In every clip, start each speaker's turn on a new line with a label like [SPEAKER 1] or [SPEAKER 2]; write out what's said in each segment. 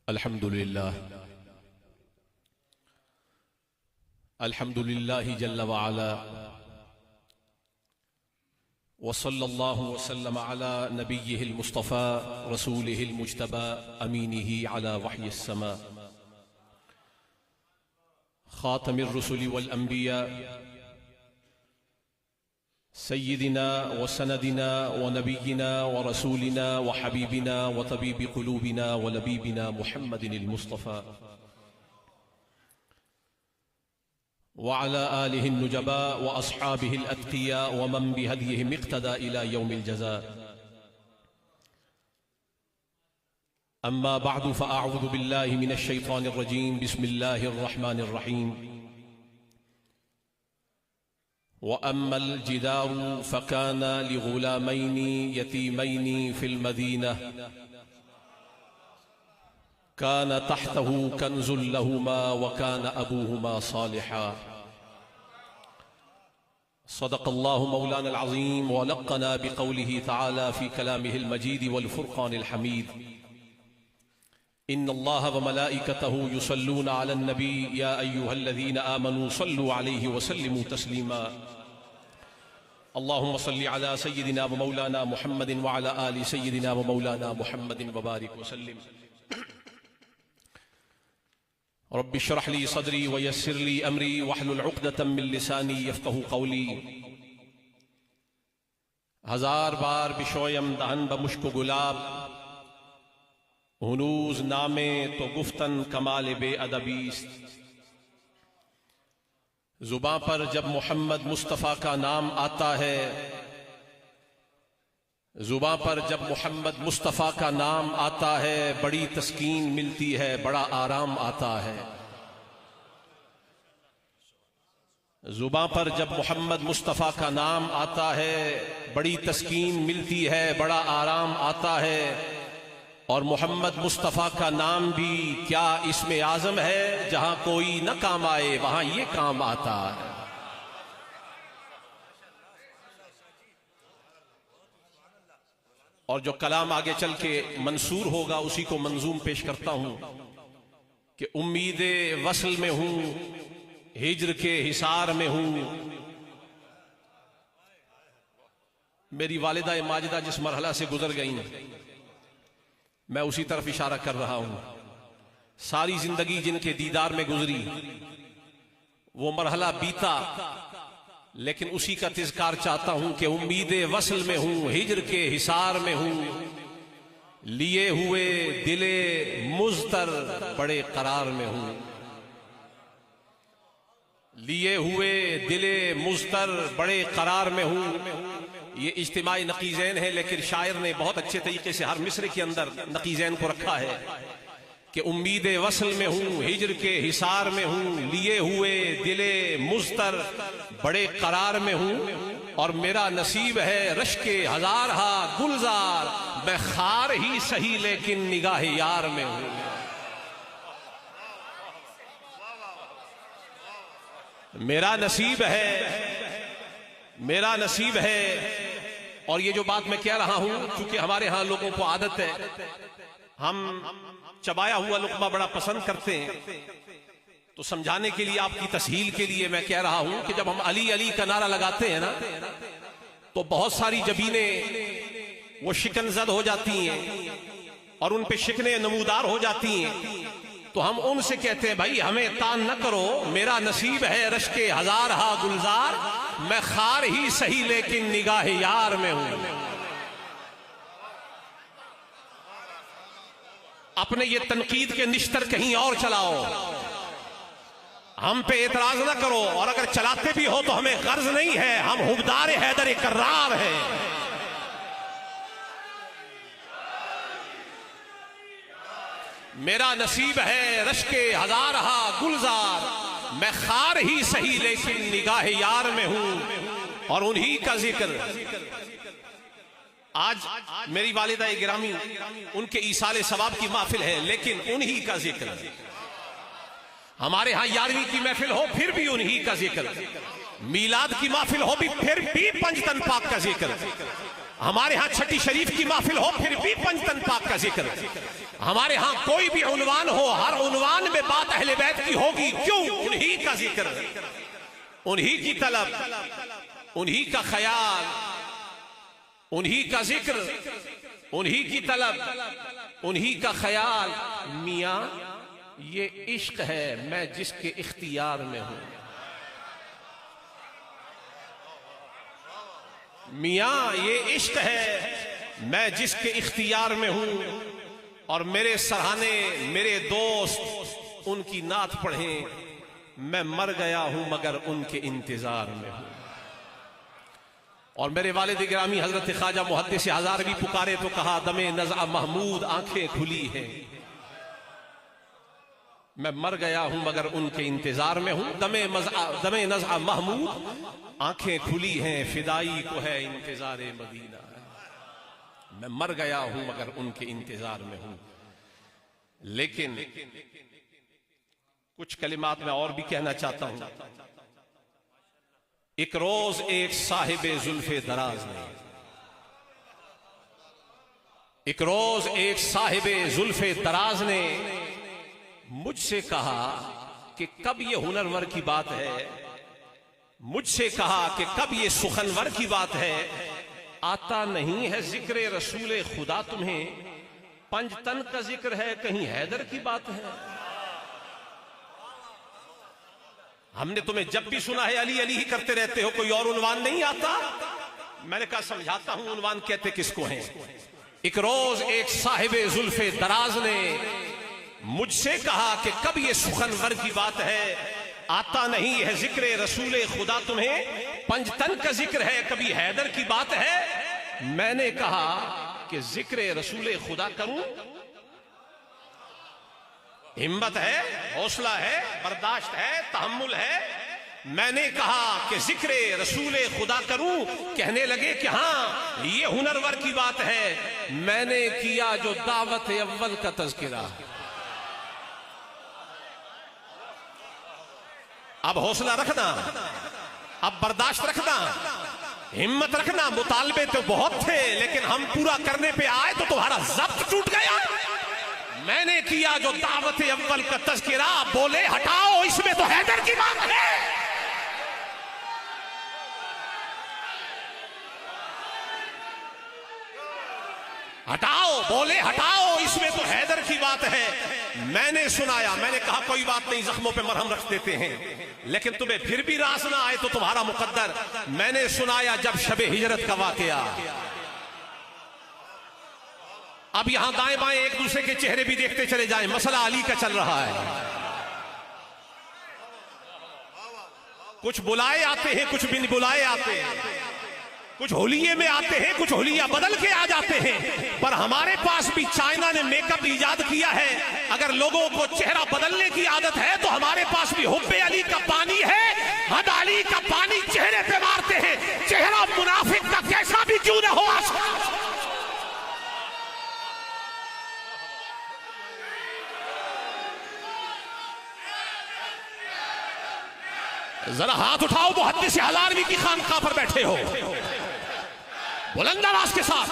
[SPEAKER 1] अल्हम्दुलिल्लाह जल्ल व अला व सल्लल्लाहु व सल्लम अला नबिय्यिहिल मुस्तफ़ा रसूलिहिल मुज्तबा अमीनिही अला वह्यिस समा खातमिर रुसुलि वल अंबिया सय्यिदिना व सनदिना व नबिय्यिना व रसूलिना व हबीबिना व तबीबि क़ुलूबिना व लबीबिना मुहम्मदिनिल मुस्तफ़ा व अला आलिहि नुजबा व अस्हाबिहिल अत्क़िया व मन बिहदिहिम इक़्तदा इला यौमिल जज़ा। अम्मा बअदु फ़अऊज़ु बिल्लाहि मिनश शैतानिर रजीम। बिस्मिल्लाहिर रहमानिर रहीम। व अम्मल जिदारु फ़काना लिग़ुलामैनि यतीमैनि फ़िल मदीना कान तहतहु कंजुल लहुमा व कान अबूहुमा सालिहा। सदक़ल्लाहु मौलाना अल-अज़ीम व लक़्क़ना बिक़ौलिही तआला फ़ी कलामिहिल मजीद वल फ़ुरक़ानिल हमीद। इन्नल्लाह व मलाइकतहु युसल्लूना अलन नबी या अय्युहल्लज़ीना आमनू सल्लू अलैहि व सल्लिमू तस्लीमा। अल्लाहुम्मा सल्लि अला सय्यिदिना व मौलाना मुहम्मदिन व अला आलि सय्यिदिना व मौलाना मुहम्मदिन व बारिक व सल्लिम। रब्बि इश्रह ली सदरी व यस्सिर ली अमरी वहलुल उक़दतम मिन लिसानी यफ़क़हू क़ौली। हजार बार बिशोयम दहन बमुश्क गुलाब हुनूज नामे तो गुफ्तन कमाल बेअदबीस्त। जुबां पर जब मोहम्मद मुस्तफ़ा का नाम आता है, जुबां पर जब मोहम्मद मुस्तफ़ा का नाम आता है, बड़ी तस्कीन मिलती है, बड़ा आराम आता है। जुबां पर जब मोहम्मद मुस्तफ़ा का नाम आता है, बड़ी तस्कीन मिलती है, बड़ा आराम आता है। और मोहम्मद मुस्तफ़ा का नाम भी क्या इसमें आज़म है, जहां कोई न काम आए वहां ये काम आता है। और जो कलाम आगे चल के मंसूर होगा उसी को मंजूम पेश करता हूं कि उम्मीदे वसल में हूं, हिज्र के हिसार में हूं। मेरी वालिदा माजिदा जिस मरहला से गुजर गई मैं उसी तरफ इशारा कर रहा हूं। सारी जिंदगी जिनके दीदार में गुजरी वो मरहला बीता, लेकिन उसी का तिज़कार चाहता हूं कि उम्मीदे वसल में हूं, हिज्र के हिसार में हूं। लिए हुए दिले मुज़तर बड़े करार में हूं। लिए हुए दिले मुज़तर बड़े करार में हूं। ये इज्तिमाई नकीज़ैन है, लेकिन शायर ने बहुत अच्छे तरीके से हर मिसरे के अंदर नकीज़ैन को रखा है कि उम्मीद वसल में हूं, हिज्र के हिसार में हूं, लिए हुए दिले मुज़तर बड़े करार में हूं। और मेरा नसीब है रश्के हजार हा गुलजार, मैं खार ही सही लेकिन निगाह यार में हूं। मेरा नसीब है, मेरा नसीब है। और ये जो बात मैं कह रहा हूं, क्योंकि हमारे यहां लोगों को आदत है, हम चबाया हुआ लुक़मा बड़ा पसंद करते हैं, तो समझाने के लिए, आपकी तसहील के लिए मैं कह रहा हूं कि जब हम अली अली का नारा लगाते हैं ना, तो बहुत सारी जबीनें वो शिकनज़द हो जाती हैं और उन पे शिकने नमूदार हो जाती हैं। तो हम उनसे कहते हैं, भाई हमें तान न करो, मेरा नसीब है रश्के हजार हा गुलजार, मैं खार ही सही लेकिन निगाह यार में हूं। अपने ये तनकीद के निश्तर कहीं और चलाओ, हम पे एतराज न करो। और अगर चलाते भी हो तो हमें गर्ज नहीं है, हम हुबदार हैदर कर्रार हैं। मेरा नसीब है रश्के हजार हा गुलजार, मैं खार ही सही लेकिन निगाह यार में हूं। और उन्हीं का जिक्र आज मेरी वालिदा गिरामी, उनके ईसाले सवाब की महफिल है, लेकिन उन्हीं का जिक्र। हमारे यहां 11वीं की महफिल हो फिर भी उन्हीं का जिक्र, मीलाद की महफिल हो भी फिर भी पंजतन पाक का जिक्र, हमारे यहां छठी शरीफ की महफिल हो फिर भी पंजतन पाक का जिक्र। हमारे यहां कोई भी उन्वान हो, हर उन्वान में बात अहले बैत की होगी। क्यों? उन्हीं का जिक्र, उन्हीं की तलब, उन्हीं का ख्याल, उन्हीं का जिक्र, उन्हीं की तलब, उन्हीं का ख्याल। मियां ये इश्क है मैं जिसके इख्तियार में हूं। मियां ये इश्क है मैं जिसके इख्तियार में हूं। और मेरे सराहने मेरे दोस्त उनकी नात पढ़ें। मैं मर गया हूं मगर उनके इंतजार में हूं। और मेरे वालिद गिरामी हजरत ख्वाजा मुहद्दिस हजार भी पुकारे तो कहा दमे नज़ा महमूद आंखें खुली हैं। मैं मर गया हूं मगर उनके इंतजार में हूं। दमे नज़ा महमूद आंखें खुली हैं, फिदाई को है इंतजार मदीना। मैं मर गया हूं मगर उनके इंतजार में हूं। लेकिन कुछ कलिमात मैं और भी कहना चाहता हूं। एक रोज एक साहिबे जुल्फे दराज ने, एक रोज एक साहिबे जुल्फे दराज ने मुझसे कहा कि कब ये हुनरवर की बात है, मुझसे कहा कि कब ये सुखनवर की बात है। आता नहीं है जिक्र रसूल खुदा तुम्हें, पंजतन का जिक्र है कहीं हैदर की बात है। हमने तुम्हें जब भी सुना है अली अली ही करते रहते हो, कोई और उन्वान नहीं आता। मैंने कहा समझाता हूं उन्वान कहते किसको हैं। एक रोज एक साहिबे जुल्फे दराज ने मुझसे कहा कि कब ये सुखनवर की बात है, आता नहीं है जिक्र रसूल खुदा तुम्हें, पंजतन का जिक्र है कभी हैदर की बात है। मैंने कहा कि जिक्र रसूल खुदा करूं, हिम्मत है, हौसला है, बर्दाश्त है, तहम्मुल है। मैंने कहा कि जिक्र रसूल खुदा करूं, कहने लगे कि हाँ ये हुनरवर की बात है। मैंने किया जो दावत अव्वल का तज़किरा। अब हौसला रखना, अब बर्दाश्त रखना, हिम्मत रखना। मुतालबे तो बहुत थे लेकिन हम पूरा करने पे आए तो तुम्हारा ज़ब्त टूट गया। मैंने किया जो दावत अव्वल का तज़किरा, बोले हटाओ इसमें तो हैदर की बात है। हटाओ, बोले हटाओ इसमें तो हैदर की बात है। मैंने सुनाया, मैंने कहा कोई बात नहीं, जख्मों पे मरहम रख देते हैं, लेकिन तुम्हें फिर भी रास ना आए तो तुम्हारा मुकद्दर। मैंने सुनाया जब शबे हिजरत का वाकया। अब यहां दाएं बाएं एक दूसरे के चेहरे भी देखते चले जाएं, मसला अली का चल रहा है। कुछ बुलाए आते हैं, कुछ बिन बुलाए आते हैं, कुछ होलिये में आते हैं, कुछ होलिया बदल के आ जाते हैं। पर हमारे पास भी चाइना ने मेकअप इजाद किया है। अगर लोगों को चेहरा बदलने की आदत है तो हमारे पास भी हुब्बे अली का पानी है। हद अली का पानी चेहरे पे मारते हैं, चेहरा मुनाफिक का कैसा भी क्यों ना हो। जरा हाथ उठाओ मुहद्दिस हलारवी की खानकाह पर बैठे हो, बुलंद आवाज के साथ।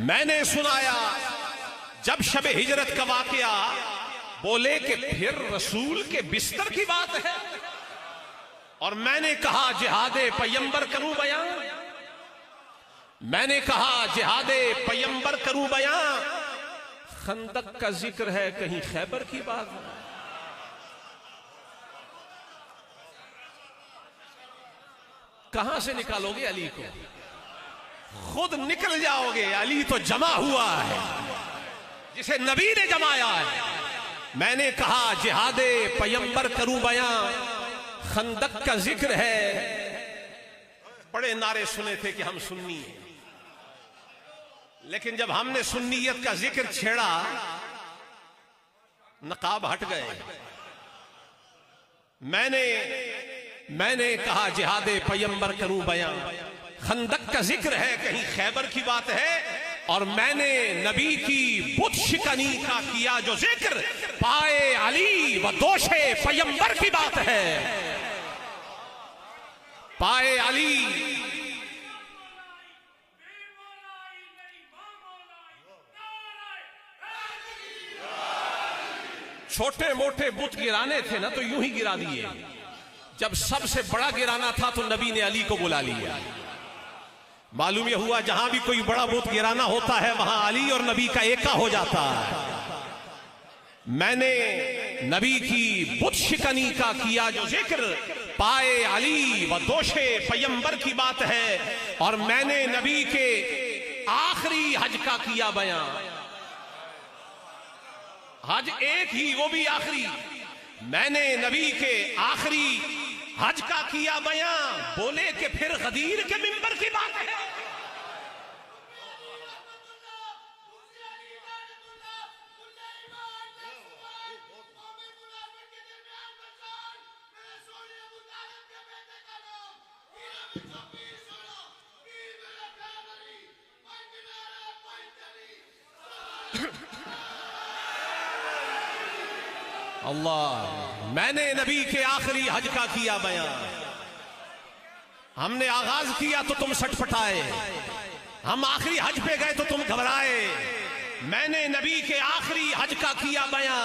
[SPEAKER 1] मैंने सुनाया जब शबे हिजरत का वाकया, बोले कि फिर रसूल के बिस्तर की बात है। और मैंने कहा जिहादे पैगंबर करूं बयां, मैंने कहा जिहादे पैगंबर करूं बयां। खंदक का जिक्र है कहीं खैबर की बात है। कहां से निकालोगे अली को? खुद निकल जाओगे। अली तो जमा हुआ है जिसे नबी ने जमाया है। मैंने कहा जिहादे पैगंबर करूं बयां, खंदक का जिक्र है। बड़े नारे सुने थे कि हम सुन्नी हैं, लेकिन जब हमने सुन्नियत का जिक्र छेड़ा नकाब हट गए। मैंने कहा जिहादे पैगंबर करूं बयां, खंदक का जिक्र है कहीं खैबर की बात है। और मैंने नबी की बुत शिकनी का किया जो जिक्र, पाए अली व दोषे पैगंबर की बात है। पाए अली छोटे मोटे बुत गिराने थे ना तो यूं ही गिरा दिए। जब सबसे बड़ा गिराना था तो नबी ने अली को बुला लिया। मालूम यह हुआ जहां भी कोई बड़ा बुत गिराना होता है वहां अली और नबी का एका हो जाता है। मैंने नबी की बुत शिकनी का किया जो जिक्र, पाए अली व दोषे पैगंबर की बात है। और मैंने नबी के आखिरी हज का किया बयां। हज एक ही, वो भी आखिरी। मैंने नबी के आखिरी हज का किया बयां। बोले कि फिर गदीर के मिंबर की बात है। अल्लाह, मैंने नबी के आखिरी हज का किया बयां। हमने आगाज किया तो तुम सटपटाए, हम आखिरी हज पे गए तो तुम घबराए। मैंने नबी के आखिरी हज का किया बयां।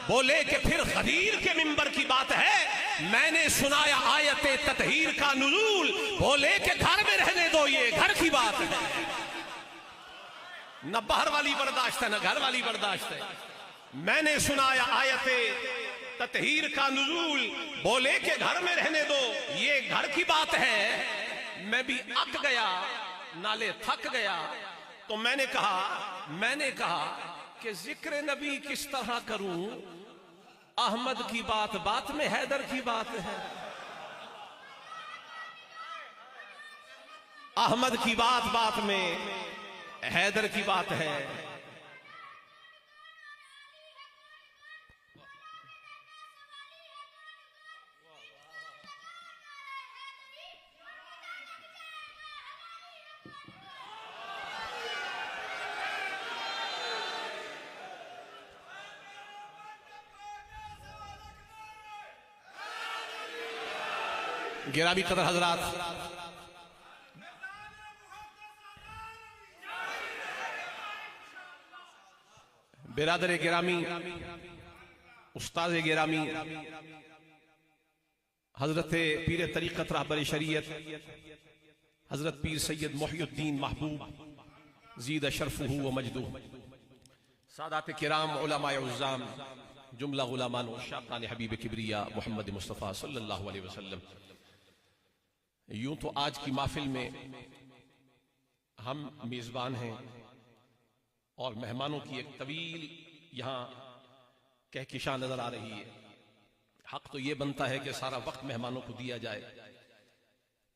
[SPEAKER 1] बोले कि फिर गदीर के मिंबर की बात है। मैंने सुनाया आयत ततहीर का नुज़ूल। बोले कि घर में रहने दो, ये घर की बात है। न बाहर वाली बर्दाश्त है न घर वाली बर्दाश्त है। मैंने सुनाया आयत ततहीर का नुज़ूल। बोले कि घर में रहने दो, ये घर की बात है। मैं भी अक गया, नाले थक गया। तो मैंने कहा कि जिक्र नबी किस तरह करूं। अहमद की बात बात में, हैदर की बात है। अहमद की बात बात में, हैदर की बात है। गिरामी कदर हजरात, बिरादर गिरामी, उस्ताद गिरामी, हजरत पीर तरीक़त रहबर शरीयत हजरत पीर सैयद मोहिउद्दीन महबूब ज़ीद शरफ़ुहु व मजदूह, सादात किराम उलमाए उज़्ज़ाम, जुमला गुलामान व शाक़ान हबीब किबरिया मोहम्मद मुस्तफ़ा सल्लल्लाहु अलैहि वसल्लम। यूं तो आज की महफिल में हम मेज़बान हैं और मेहमानों की एक तवील यहां कहकिशां नजर आ रही है। हक तो ये बनता है कि सारा वक्त मेहमानों को दिया जाए,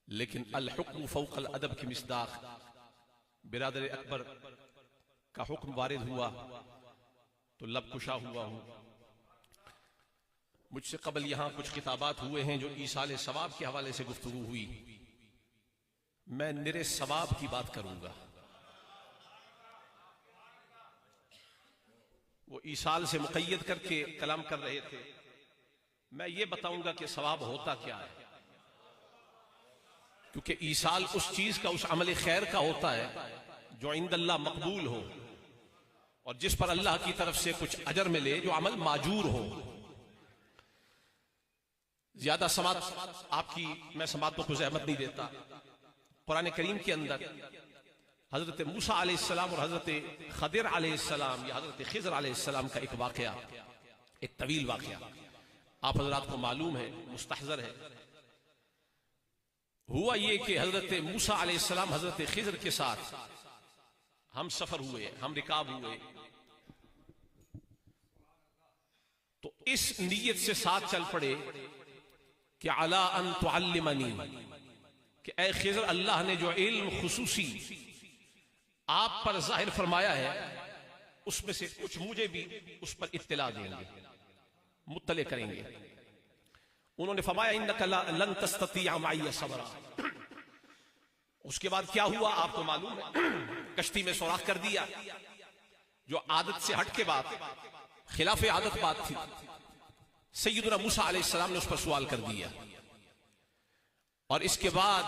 [SPEAKER 1] लेकिन अल हुक्म फौक़ल अदब की मिसदाक़, बिरादर अकबर का हुक्म वारिद हुआ तो लब कुशा हुआ हूं। मुझसे कबल यहां कुछ किताबात हुए हैं जो ईसाले सवाब के हवाले से गुफ्तगू हुई। मैं निरे सवाब की बात करूंगा। वो ईसाल से मुक़य्यद करके कलाम कर रहे थे। मैं ये बताऊंगा कि सवाब होता क्या है, क्योंकि ईसाल उस चीज का, उस अमल खैर का होता है जो इंदल्लाह मकबूल हो और जिस पर अल्लाह की तरफ से कुछ अजर मिले, जो अमल माजूर हो। ज्यादा समात आपकी, मैं समातों को ज़हमत नहीं देता। कुरान करीम के अंदर हजरत मूसा अलैहिस्सलाम और हजरत खदिर अलैहिस्सलाम या हजरत खिज़र अलैहिस्सलाम का एक वाकया, एक तवील वाकया आप हजरात को मालूम है, मुस्तहज़र है। हुआ ये कि हजरत मूसा अलैहिस्सलाम हजरत खिज़र के साथ हम सफर हुए, हम रिकाब हुए। तो इस नीयत से साथ चल पड़े कि अला अन तुअल्लिमनी, कि ऐ खिज़र, अल्लाह ने जो इल्म खुसूसी आप पर जाहिर फरमाया है उसमें से कुछ मुझे भी उस पर इत्तला देंगे, मुत्तले करेंगे। उन्होंने फरमाया इन्नका लन तस्ततिअ मइय सबरा। उसके बाद क्या हुआ आपको मालूम है। कश्ती में सुराख कर दिया, जो आदत से हट के बात, खिलाफ आदत बात थी। सैयदना मूसा अलैहिस्सलाम ने उस पर सवाल कर दिया और इसके बाद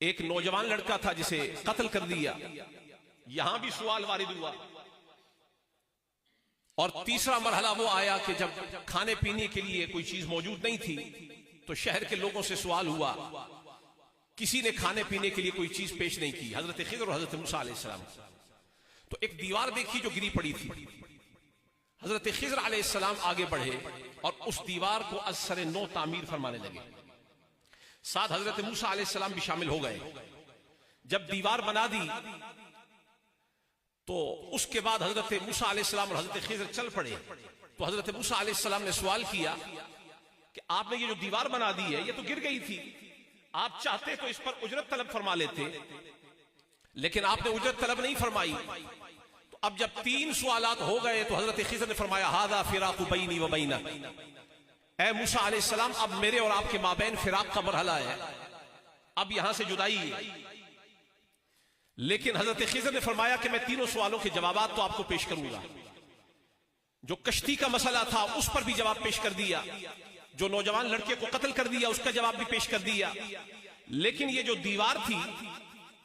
[SPEAKER 1] एक नौजवान लड़का था जिसे कत्ल कर दिया। यहां भी सवाल वारिद हुआ। और तीसरा मरहला वो आया कि जब खाने पीने के लिए कोई चीज मौजूद नहीं थी तो शहर के लोगों से सवाल हुआ, किसी ने खाने पीने के लिए कोई चीज पेश नहीं की, हजरत खिज़र और हजरत मूसा अलैहिस्सलाम। तो एक दीवार देखी जो गिरी पड़ी थी। हजरत खिज़र अलैहिस्सलाम आगे बढ़े और उस दीवार को असर नो तामीर फरमाने लगे। साथ हजरत मूसा अलैहिस्सलाम भी शामिल हो गए। जब दीवार बना दी तो उसके बाद हजरत मूसा अलैहिस्सलाम और हजरत खिज़र चल पड़े। तो हजरत मूसा अलैहिस्सलाम ने सवाल किया कि आपने ये जो दीवार बना दी है ये तो गिर गई थी, आप चाहते तो इस पर उजरत तलब फरमा लेते, लेकिन आपने उजरत तलब नहीं फरमाई। तो अब जब 3 सवालात हो गए तो हजरत खिज़र ने फरमाया, हादा फिराक़ु बैनी व बैनक, ऐ मूसा अलैहिस्सलाम अब मेरे और आपके माबैन फिराक का मरहला है, अब यहां से जुदाई है। लेकिन हजरत खिज़र ने फरमाया कि मैं तीनों सवालों के जवाबात तो आपको पेश करूंगा। जो कश्ती का मसला था उस पर भी जवाब पेश कर दिया, जो नौजवान लड़के को कत्ल कर दिया उसका जवाब भी पेश कर दिया। लेकिन ये जो दीवार थी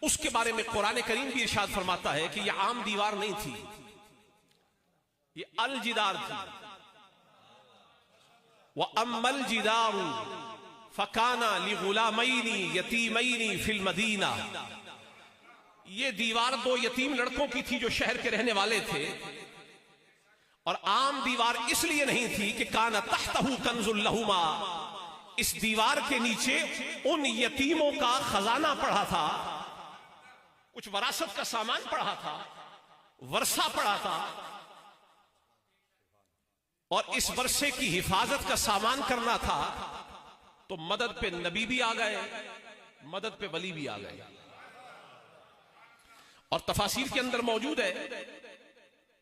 [SPEAKER 1] उसके बारे में कुरान करीम भी इरशाद फरमाता है कि यह आम दीवार नहीं थी, ये अल जिदार थी। वह अम्मल जिदारु फकाना लिगुलामैनी यतीमैनी फिल मदीना, ये दीवार 2 यतीम लड़कों की थी जो शहर के रहने वाले थे। और आम दीवार इसलिए नहीं थी कि काना तहतहु कंजुल लहुमा, इस दीवार के नीचे उन यतीमों का खजाना पड़ा था, कुछ वरासत का सामान पड़ा था, वर्षा पड़ा था। और इस वर्षे की हिफाजत का सामान करना था। तो मदद पे नबी भी आ गए, मदद पे वली भी आ गए। और तफासीर के अंदर मौजूद है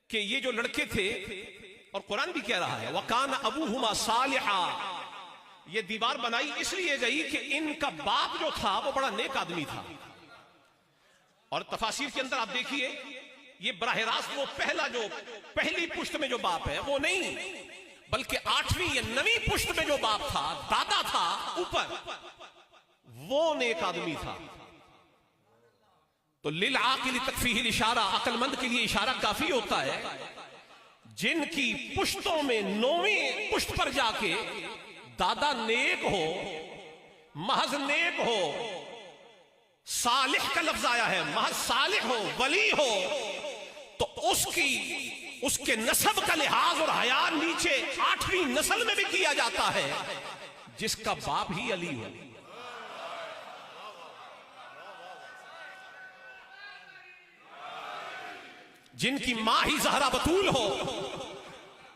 [SPEAKER 1] कि ये जो लड़के थे, और कुरान भी कह रहा है वकान अबूहुमा सालिहा, ये दीवार बनाई इसलिए गई कि इनका बाप जो था वो बड़ा नेक आदमी था। और तफासीर के अंदर आप देखिए ये बराह रास्त वो पहली पुश्त में जो बाप है वो नहीं, बल्कि 8वीं या 9वीं पुश्त में जो बाप था, दादा था ऊपर, वो नेक आदमी था। तो लिल आकिल तकफीहिल इशारा, अक्लमंद के लिए इशारा काफी होता है। जिनकी पुश्तों में 9वीं पुश्त पर जाके दादा नेक हो, महज नेक हो, सालिह का लफ्ज आया है, महज सालिह हो, वली हो, तो उसके नस्ब का लिहाज और हया नीचे 8वीं नस्ल में भी किया जाता है जिसका बाप ही अली हो। जिनकी मां ही ज़हरा बतूल हो,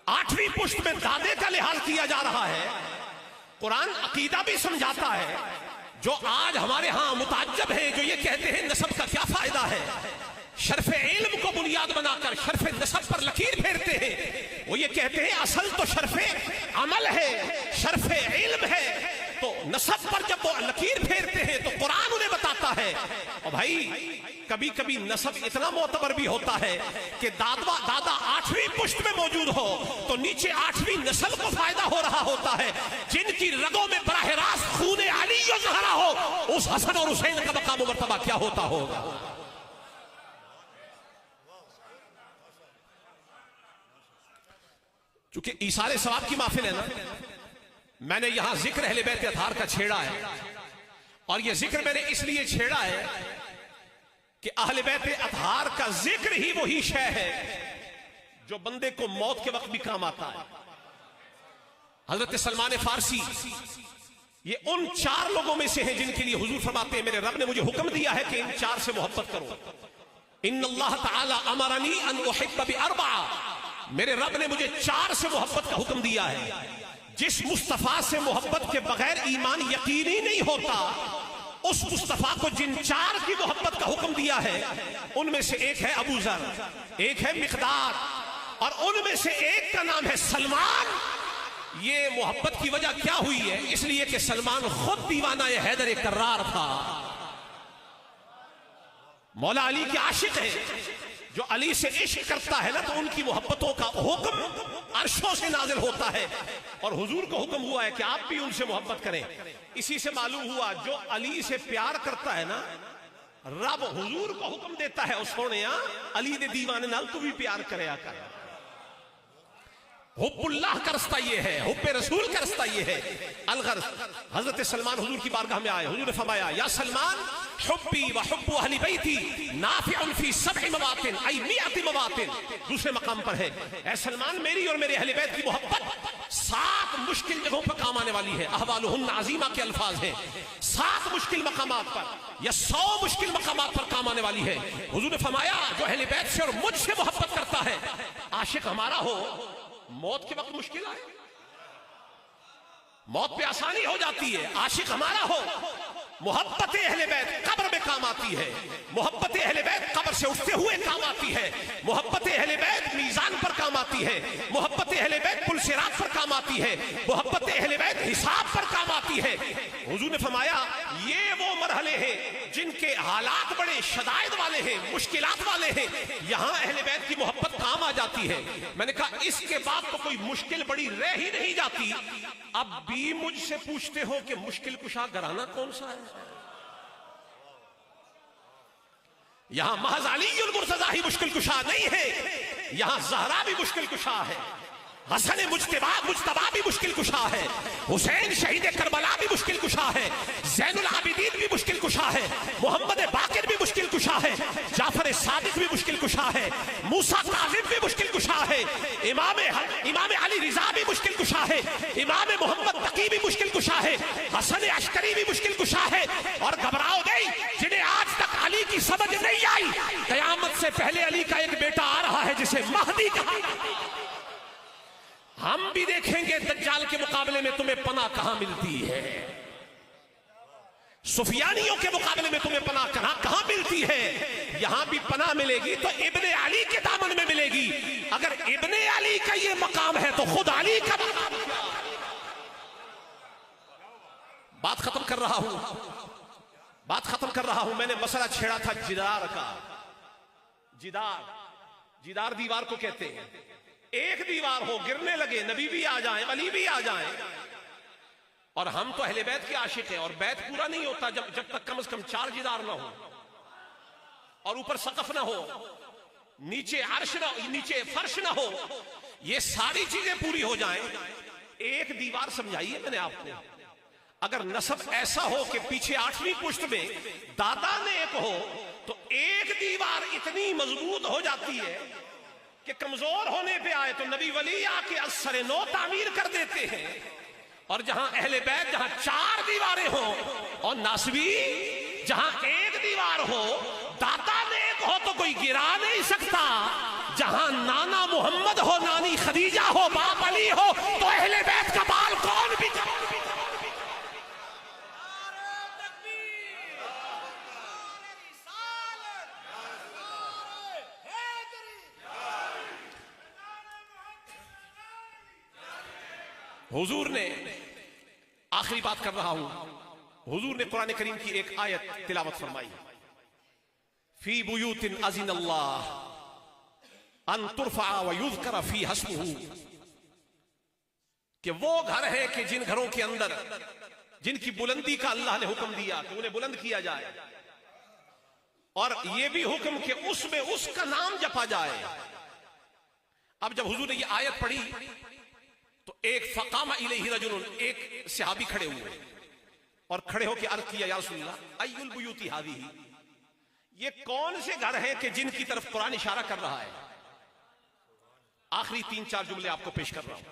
[SPEAKER 1] 8वीं पुश्त में दादे का लिहाज किया जा रहा है। कुरान अकीदा भी समझाता है। जो आज हमारे यहां मुताज्जब है, जो ये कहते हैं नसब का क्या फायदा है, शर्फ इल्म को बुनियाद बनाकर शर्फ नसब पर लकीर फेरते हैं। वो ये कहते हैं असल तो शर्फ अमल है, शर्फ इल्म है। तो नसब पर जब वो लकीर फेरते हैं तो कुरान उन्हें बताता है। और भाई कभी कभी नसब इतना मोतबर भी होता है कि दादा 8वीं पुश्त में मौजूद हो तो नीचे 8वीं नस्ल को फायदा हो रहा होता है। जिनकी रगों में बराह रास्त खून अली ज़हरा हो, उस हसन और हुसैन का मकाम व मर्तबा क्या होता होगा। चूंकि ईसारे सवाब की महफिल है ना, मैंने यहां जिक्र अहले बैत अतहार का छेड़ा है। और यह जिक्र मैंने इसलिए छेड़ा है कि अहले बैत अतहार का जिक्र ही वही शय है जो बंदे को मौत के वक्त भी काम आता है। हजरत सलमान फारसी ये उन 4 लोगों में से हैं जिनके लिए हुजूर फरमाते हैं मेरे रब ने मुझे हुक्म दिया है कि इन 4 से मोहब्बत करो। इन्नल्लाह तआला अमरनी अन उहिब्ब बिअरबा, मेरे रब ने मुझे 4 से मोहब्बत का हुक्म दिया है। जिस मुस्तफा से मोहब्बत के बगैर ईमान यकीनी नहीं होता, उस मुस्तफा को जिन 4 की मोहब्बत का हुक्म दिया है उनमें से एक है अबू जर, एक है मिकदार, और उनमें से एक का नाम है सलमान। ये मोहब्बत की वजह क्या हुई है? इसलिए कि सलमान खुद दीवाना हैदर कर्रार था, मौला अली के आशिक है। जो अली से इश्क करता है ना तो उनकी मोहब्बतों का हुक्म अर्शों से नाजिल होता है। और हुजूर को हुक्म हुआ है कि आप भी उनसे मोहब्बत करें। इसी से मालूम हुआ जो अली से प्यार करता है ना, रब हुजूर को हुक्म देता है, सोने अली दे दीवाने नाल तू भी प्यार करे कर। हुब्बुल्लाह का रास्ता ये है, हुब्बे रसूल का रास्ता ये है। अलगर्ज हजरत सलमान हुजूर की बारगाह में आए, हुजूर ने फरमाया या सलमान हुब्बी व हुब्बु अहली बैती नाफिउन फी सब'i मवातिन आई मिअति मवातिन। दूसरे मकाम पर है, ऐ सलमान मेरी और मेरे अहले बैत की मोहब्बत 7 मुश्किल जगहों पर काम आने वाली है। अहवालुहुन्न अज़ीमा के अल्फाज हैं, 7 मुश्किल मकामात पर या 100 मुश्किल मकामात पर काम आने वाली है। हुजूर ने फरमाया जो अहले बैत से और मुझसे मोहब्बत करता है, आशिक हमारा हो, मौत के वक्त मुश्किल आए, मौत पे आसानी हो जाती है। आशिक हमारा हो, मोहब्बत अहले बैत कब्र में काम आती है, मोहब्बत अहले बैत कब्र से उठते हुए काम आती है, मोहब्बत अहले बैत मीज़ान पर काम आती है, मोहब्बत अहले बैत पुल सिरात पर काम आती है, मोहब्बत अहले बैत हिसाब पर काम आती है। हुजूर ने फरमाया ये वो मरहले हैं जिनके हालात बड़े शदाइद वाले हैं, मुश्किलात वाले हैं, यहां अहले बैत की मोहब्बत काम आ जाती है। मैंने कहा इसके बाद तो कोई मुश्किल बड़ी रह ही नहीं जाती। अब भी मुझसे पूछते हो कि मुश्किल कुशा घराना कौन सा है? यहां महज अलीउल मुर्तज़ा ही मुश्किल कुशा नहीं है, यहां ज़हरा भी मुश्किल कुशा है, हसन मुज्तबा भी मुश्किल कुशा है, हुसैन शहीद करबला भी मुश्किल कुशा है, ज़ैनुल आबिदीन भी मुश्किल कुशा है, मोहम्मद बाकिर भी मुश्किल कुशा है, जाफर सादिक भी मुश्किल कुशा है, मूसा काज़िम भी मुश्किल कुशा है, इमाम अली रिजा भी मुश्किल कुशा है, इमाम मोहम्मद तकी भी मुश्किल कुशा है, हसन अश्करी भी मुश्किल कुशा है। और घबराओ नहीं, जिन्हें आज तक अली की समझ नहीं आई, कयामत से पहले अली का एक बेटा आ रहा है जिसे महदी कहा। हम भी देखेंगे दज्जाल के मुकाबले में तुम्हें पनाह कहां मिलती है, सुफियानियों के मुकाबले में तुम्हें पनाह कहां मिलती है। यहां भी पनाह मिलेगी तो इब्ने अली के दामन में मिलेगी। अगर इब्ने अली का ये मकाम है तो खुद अली का मकाम। बात खत्म कर रहा हूं, मैंने मसला छेड़ा था जिदार का। जिदार दीवार को कहते हैं, एक दीवार हो, गिरने लगे, नबी भी आ जाएं, वली भी आ जाएं, और हम तो अहले बैत के आशिक हैं। और बैत पूरा नहीं होता जब तक कम से कम 4 जिदार ना हो, और ऊपर सकफ ना हो, नीचे अर्श ना, नीचे फर्श ना हो, ये सारी चीजें पूरी हो जाएं। एक दीवार समझाइए मैंने आपको। अगर नसब ऐसा हो कि पीछे 8वीं पुश्त में दादा नेक हो, तो एक दीवार इतनी मजबूत हो जाती है कि कमजोर होने पे आए तो नबी वली आके असर नो तामीर कर देते हैं। और जहां अहले बैत, जहां 4 दीवारें हो, और नासबी जहां एक दीवार हो, दादा नेक हो तो कोई गिरा नहीं सकता। जहां नाना मोहम्मद हो, नानी खदीजा हो, बाप अली हो, तो अहले बैत का बाल कौन भी हुजूर ने, आखिरी बात कर रहा हूं, हुजूर ने कुरान करीम की एक आयत तिलावत फरमाई, फी बुयूतिन अज़िनल्लाह अन तुरफ़ा व युज़करा फी हस्मुहु, कि वो घर है कि जिन घरों के अंदर जिनकी बुलंदी का अल्लाह ने हुक्म दिया कि उन्हें बुलंद किया जाए, और ये भी हुक्म कि उसमें उसका नाम जपा जाए। अब जब हुजूर ने ये आयत पढ़ी तो एक फ़क़ामा इलैहि रजुलुन, एक सहाबी खड़े हुए और खड़े होकर अर्ज़ किया, या रसूलल्लाह अय्युल बुयूति हाज़िही, ये कौन से घर हैं कि जिनकी तरफ कुरान इशारा कर रहा है। आखिरी 3-4 जुमले आपको पेश कर रहा हूं।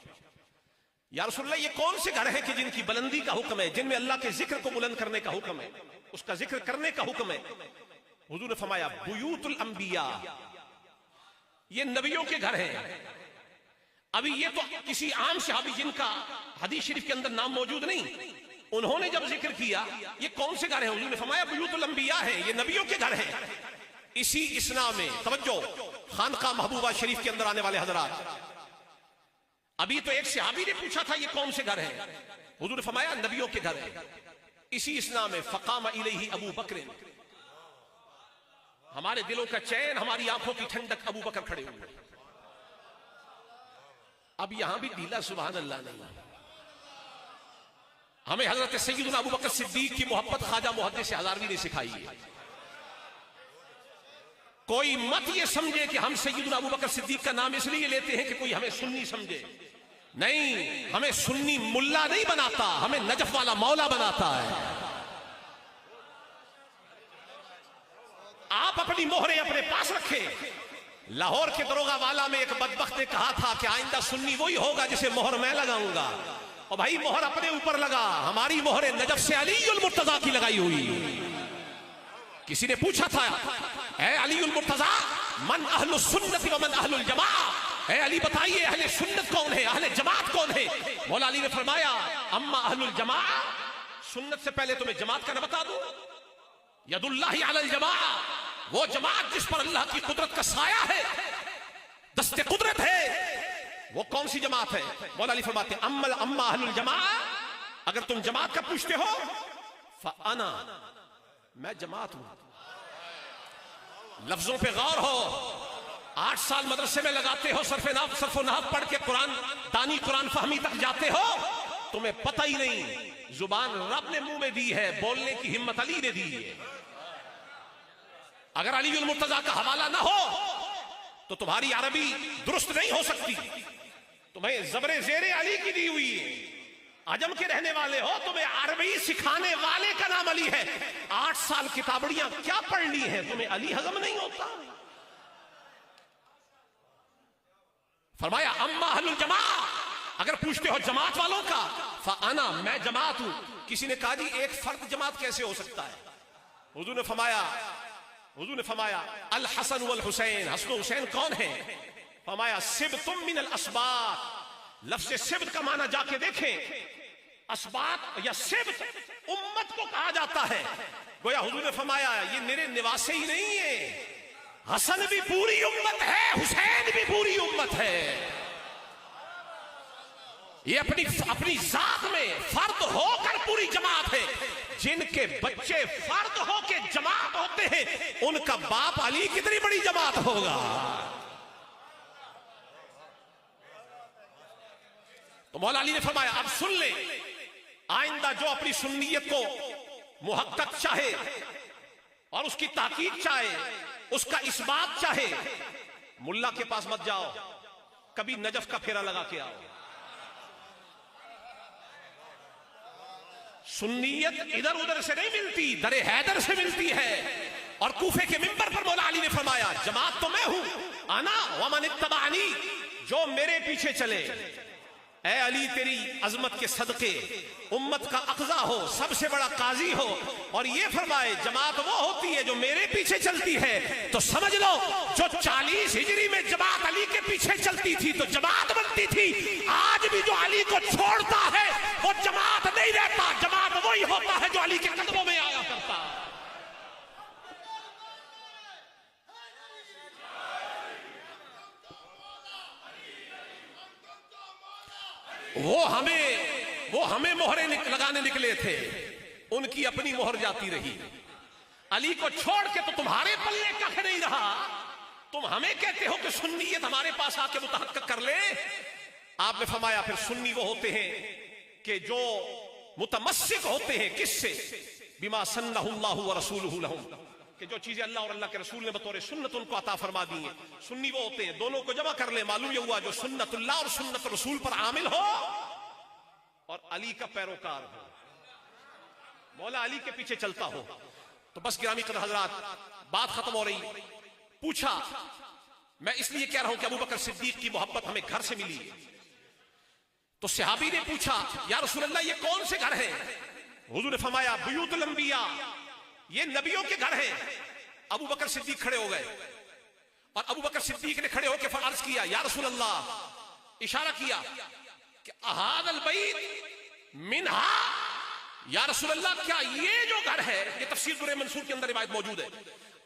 [SPEAKER 1] या रसूलल्लाह ये कौन से घर हैं कि जिनकी बुलंदी का हुक्म है, जिनमें अल्लाह के जिक्र को बुलंद करने का हुक्म है, उसका जिक्र करने का हुक्म है। हुजूर ने फरमाया बुयूतुल अंबिया, ये नबियों के घर हैं। अभी ये तो किसी आम सहाबी जिनका हदीस शरीफ के अंदर नाम मौजूद नहीं, उन्होंने जब जिक्र किया ये कौन से घर हैं, उन्होंने फरमाया बुयूतुल अंबिया है, ये नबियों के घर हैं। इसी इसना में तवज्जो, खानका महबूबा शरीफ के अंदर आने वाले हजरात, अभी तो एक सहाबी ने पूछा था ये कौन से घर हैं, हुजूर ने फरमाया नबियों के घर हैं। इसी इसना में फ़क़ामा इलैहि अबू बकर, हमारे दिलों का चैन, हमारी आंखों की ठंडक, अबू बकर खड़े हुए। अब यहां भी ढीला सुभान अल्लाह नहीं। हमें हजरत सैयदना अबू बकर सिद्दीक की मोहब्बत ख्वाजा मुहद्दिस हज़ारवी ने सिखाई है। कोई मत ये समझे कि हम सैयदना अबू बकर सिद्दीक का नाम इसलिए लेते हैं कि कोई हमें सुन्नी समझे। नहीं, हमें सुन्नी मुल्ला नहीं बनाता, हमें नजफ वाला मौला बनाता है। आप अपनी मोहरें अपने पास रखें। लाहौर के दरोगा वाला में एक बदबख्त ने कहा था कि आइंदा सुन्नी वही होगा जिसे मोहर मैं लगाऊंगा। और भाई मोहर अपने ऊपर लगा, हमारी मोहरें नजफ से अलीउल मुर्तजा की लगाई हुई। किसी ने पूछा था, ऐ अलीउल मुर्तजा मन अहलुस सुन्नत व मन अहलुल जमाअत, ऐ अली बताइए अहले सुन्नत कौन है, अहले जमात कौन है? मौला अली ने फरमाया अम्मा अहलुल जमाअत, सुन्नत से पहले तुम्हें जमात का न बता दूं? यदुल्लाहि अलल जमाअत, वो जमात जिस पर अल्लाह की कुदरत का साया है, दस्ते कुदरत है, वो कौन सी जमात है? मौला अली फरमाते अम्मा अहलुल जमाअत, अगर तुम जमात का पूछते हो फअना, मैं जमात हूं। लफ्जों पे गौर हो। 8 साल मदरसे में लगाते हो, सर्फ नाहव पढ़ के कुरान दानी कुरान फहमी तक जाते हो, तुम्हें पता ही नहीं जुबान रब ने मुंह में दी है, बोलने की हिम्मत अली ने दी है। अगर अलीउल मुर्तजा का हवाला ना हो तो तुम्हारी अरबी दुरुस्त नहीं हो सकती। तुम्हें जबरे जेरे अली की दी हुई है, आजम के रहने वाले हो, तुम्हें अरबी सिखाने वाले का नाम अली है। 8 साल किताबड़ियां क्या पढ़ ली है, तुम्हें अली हजम नहीं होता? फरमाया अम्मा अहलुल जमाअत, अगर पूछते हो जमात वालों का, फअना, मैं जमात हूं। किसी ने कहा जी एक फर्द जमात कैसे हो सकता है? हुजूर ने फरमाया अल हसन वल हुसैन, हसन हुसैन कौन है? फरमाया सिब्तुम मिनल अस्बात। लफ्ज़ सिब्त का माना जाके देखें, अस्बात या सिब्त उम्मत को कहा जाता है। गोया हुजूर ने फरमाया ये मेरे निवासी ही नहीं है, हसन भी पूरी उम्मत है, हुसैन भी पूरी उम्मत है। ये अपनी जात में फर्द होकर पूरी जमात है। जिनके बच्चे फर्द होके जमात होते हैं, उनका बाप अली कितनी बड़ी जमात होगा। तो मौला अली ने फरमाया अब सुन ले, आइंदा जो अपनी सुन्नियत को मुहक्कक चाहे और उसकी ताकीद चाहे, उसका इस्बात चाहे, मुल्ला के पास मत जाओ, कभी नजफ का फेरा लगा के आओ। सुन्नियत इधर उधर से नहीं मिलती, दरे हैदर से मिलती है। और कूफे के मिंबर पर मौला अली ने फरमाया जमात तो मैं हूं, अना व मन इत्तबानी, जो मेरे पीछे चले। ऐ अली तेरी अजमत के सदके उम्मत का अक़ज़ा हो, सबसे बड़ा काजी हो, और ये फरमाए जमात वो होती है जो मेरे पीछे चलती है। तो समझ लो जो 40 हिजरी में जमात अली के पीछे चलती थी तो जमात बनती थी, आज भी जो अली को छोड़ता है वो जमात नहीं रहता। जमात वही होता है जो अली के कदमों में आया करता। वो हमें मोहरें लगाने निकले थे, उनकी अपनी मोहर जाती रही। अली को छोड़ के तो तुम्हारे पल्ले कख नहीं रहा। तुम हमें कहते हो कि सुन्नियत हमारे पास आके मुतहक्कक कर ले। आपने फरमाया फिर सुन्नी वो होते हैं कि जो मुतमस्सिक होते हैं किससे? बिमा सन्नहुल्लाहु व रसूलुहु लहुम, कि जो चीजें अल्लाह और अल्लाह के रसूल ने बतौर सुन्नत उनको अता फरमा दी है। सुन्नी वो होते हैं, दोनों को जमा कर ले मालूम ये हुआ जो सुन्नतुल्लाह और सुन्नत रसूल पर आमिल हो और अली का पैरोकार हो, मौला अली के पीछे चलता हो। तो बस गिरामी कदर हजरात, बात खत्म हो रही। पूछा, मैं इसलिए कह रहा हूं कि अबू बकर सिद्दीक की मोहब्बत हमें घर से मिली। तो सहाबी ने पूछा या रसूल अल्लाह ये कौन से घर है? हुजूर ने फरमाया बुयूतुल अंबिया, ये नबियों के घर हैं। अबू बकर सिद्दीक खड़े हो गए और अबू बकर सिद्दीक ने खड़े होकर अर्ज किया या रसूल अल्लाह, इशारा किया कि अहादल बैत मिनहा, या रसूल अल्लाह क्या ये जो घर है, ये तफसीर दुर्र मंसूर के अंदर रिवायत मौजूद है,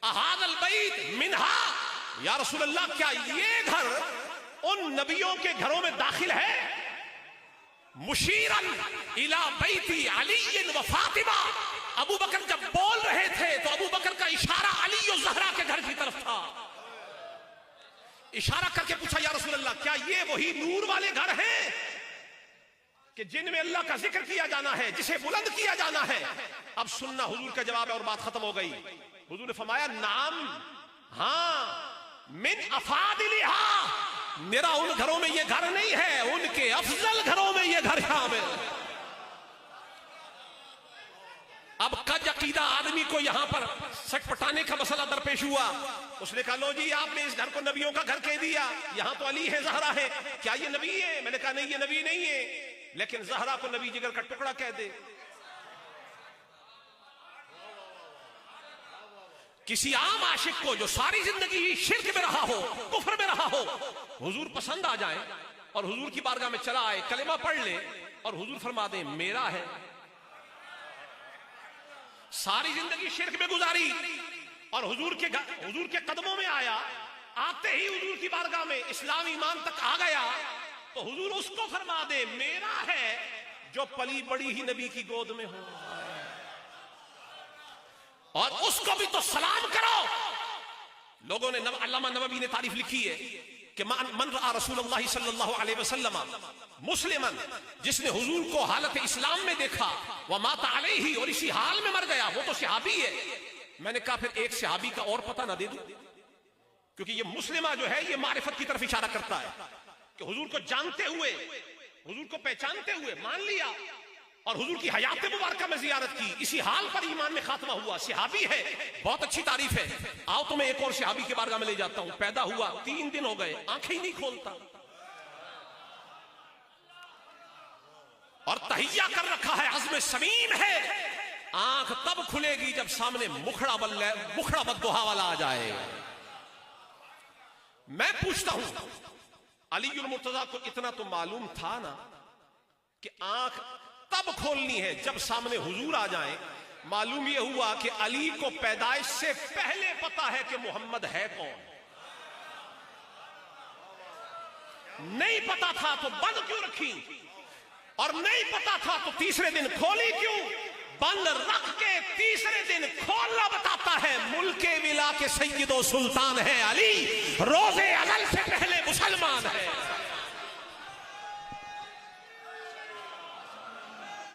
[SPEAKER 1] अहादल बैत मिनहा, या रसूल अल्लाह क्या ये घर उन नबियों के घरों में दाखिल है? मुशीरन इला बैती अली व फातिमा, अबू बकर जब बोल रहे थे तो अबू बकर का इशारा अली और ज़हरा के घर की तरफ था। इशारा करके पूछा या रसूल अल्लाह क्या ये वही नूर वाले घर हैं कि जिनमें अल्लाह का जिक्र किया जाना है, जिसे बुलंद किया जाना है? अब सुनना हुजूर का जवाब है और बात खत्म हो गई। हुजूर ने फरमाया नाम, हाँ, मिन अफादिलिहा, मेरा उन घरों में ये घर नहीं है, उनके अफजल घरों में ये घर शामिल। अब कज अकीदा आदमी को यहां पर सटपटाने का मसला दरपेश हुआ। उसने कहा लो जी आपने इस घर को नबियों का घर कह दिया, यहां तो अली है ज़हरा है, क्या ये नबी है? मैंने कहा नहीं ये नबी नहीं है, लेकिन ज़हरा को नबी जिगर का टुकड़ा कह दे। किसी आम आशिक को जो सारी जिंदगी शिर्क में रहा हो, कुफ्र में रहा हो, हुजूर पसंद आ जाए और हुजूर की बारगाह में चला आए, कलेमा पढ़ ले और हुजूर फरमा दे मेरा है। सारी जिंदगी शिर्क में गुजारी और हुजूर के कदमों में आया, आते ही हुजूर की बारगाह में इस्लाम ईमान तक आ गया, तो हुजूर उसको फरमा दे मेरा है जो पली बड़ी ही नबी की गोद में हो, और उसको भी तो सलाम करो। लोगों ने अल्लामा नबवी ने तारीफ लिखी है कि मन रआ रसूलुल्लाह सल्लल्लाहु अलैहि वसल्लम मुस्लिमन, जिसने हुजूर को हालत इस्लाम में देखा, व माता अलैहि, और इसी हाल में मर गया, वो तो सहाबी है। मैंने कहा फिर एक सहाबी का और पता ना दे दूं, क्योंकि ये मुस्लिमा जो है ये मारिफत की तरफ इशारा करता है कि हुजूर को जानते हुए, हुजूर को पहचानते हुए मान लिया और हुजूर की हयात मुबारका में जियारत की, इसी हाल पर ईमान में खात्मा हुआ, सहाबी है, बहुत अच्छी तारीफ है। आओ तो मैं एक और सहाबी के बारगाह में ले जाता हूं। पैदा हुआ 3 दिन हो गए, आंखें ही नहीं खोलता और तहिया कर रखा है, अज़्म समीम है। आंख तब खुलेगी जब सामने मुखड़ा बद्दुहा वाला आ जाए। मैं पूछता हूं, अलीउल मुर्तजा को इतना तो मालूम था ना कि आंख तब खोलनी है जब सामने हुजूर आ जाए। मालूम यह हुआ कि अली को पैदाइश से पहले पता है कि मोहम्मद है कौन। नहीं पता था तो बंद क्यों रखी, और नहीं पता था तो तीसरे दिन खोली क्यों? बंद रख के तीसरे दिन खोलना बताता है मुल्के विला के सैयदो सुल्तान है अली, रोजे